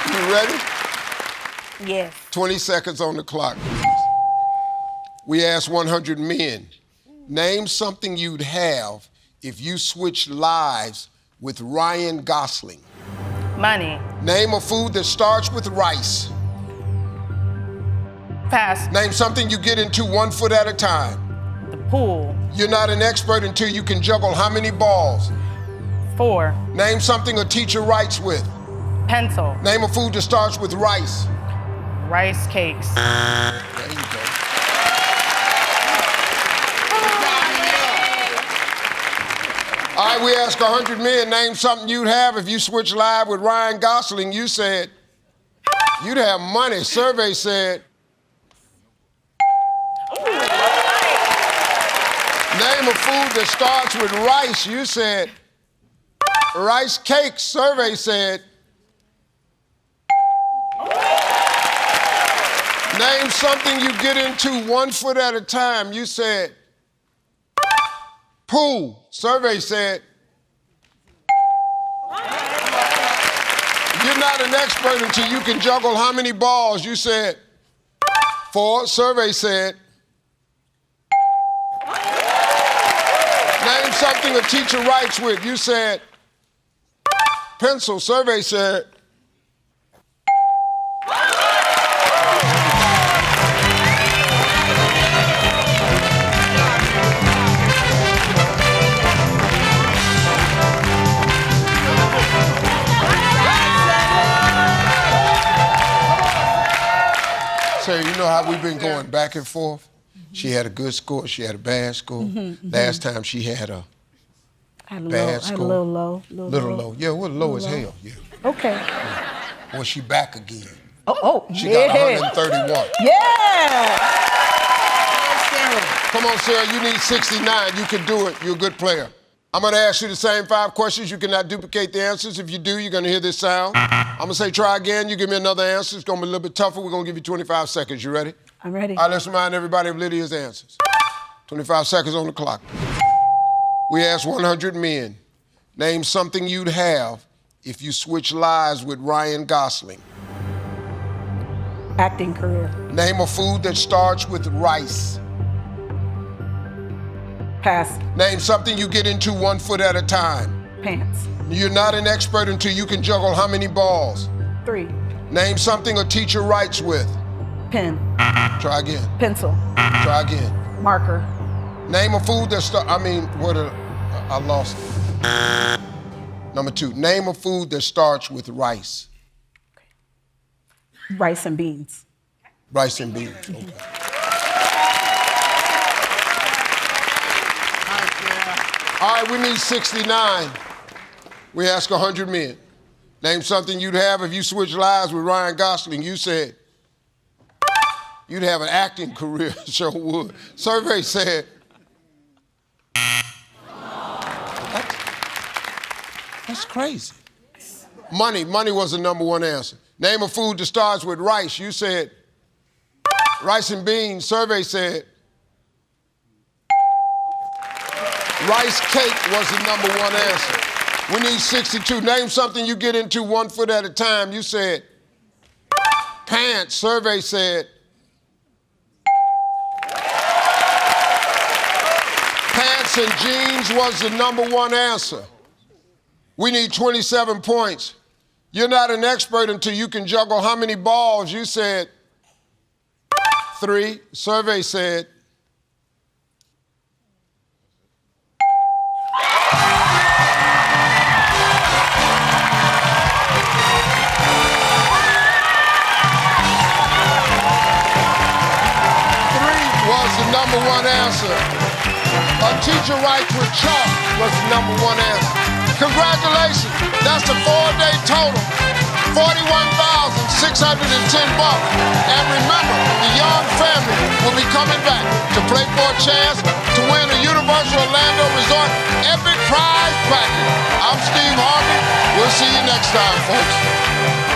You ready? Yes. 20 seconds on the clock. We asked 100 men, name something you'd have if you switched lives with Ryan Gosling. Money. Name a food that starts with rice. Pass. Name something you get into 1 foot at a time. The pool. You're not an expert until you can juggle how many balls? 4. Name something a teacher writes with. Pencil. Name a food that starts with rice. Rice cakes. There you go. All right, we asked 100 men, name something you'd have if you switched live with Ryan Gosling. You said you'd have money. Survey said. Name a food that starts with rice. You said rice cakes. Survey said. Name something you get into 1 foot at a time. You said pool. Survey said you're not an expert until you can juggle how many balls. You said 4. Survey said name something a teacher writes with. You said pencil. Survey said you know how we've been going back and forth? She had a good score, she had a bad score. Last time she had a bad score. A little low. Little low. Yeah, well, low as hell. Yeah. Okay. Yeah. Well, she back again. She got 131. Yeah! Come on, Sarah, you need 69. You can do it. You're a good player. I'm gonna ask you the same 5 questions. You cannot duplicate the answers. If you do, you're gonna hear this sound. I'm gonna say try again. You give me another answer. It's gonna be a little bit tougher. We're gonna give you 25 seconds. You ready? I'm ready. All right, let's remind everybody of Lydia's answers. 25 seconds on the clock. We asked 100 men, name something you'd have if you switch lives with Ryan Gosling. Acting career. Name a food that starts with rice. Pass. Name something you get into 1 foot at a time. Pants. You're not an expert until you can juggle how many balls? 3. Name something a teacher writes with. Pen. Try again. Pencil. Try again. Marker. Name a food that I lost it. Number 2, name a food that starts with rice. Rice and beans. Rice and beans, okay. All right, we need 69. We ask 100 men. Name something you'd have if you switched lives with Ryan Gosling. You said you'd have an acting career. Sure would. Survey said that's crazy. Money was the number 1 answer. Name a food that starts with rice. You said rice and beans. Survey said rice cake was the number 1 answer. We need 62. Name something you get into 1 foot at a time. You said pants. Survey said pants and jeans was the number 1 answer. We need 27 points. You're not an expert until you can juggle how many balls. You said 3. Survey said number 1 answer. A teacher writes with chalk was the number 1 answer. Congratulations, that's a 4-day total, $41,610. And remember, the Young family will be coming back to play for a chance to win a Universal Orlando Resort Epic Prize Package. I'm Steve Harvey. We'll see you next time, folks.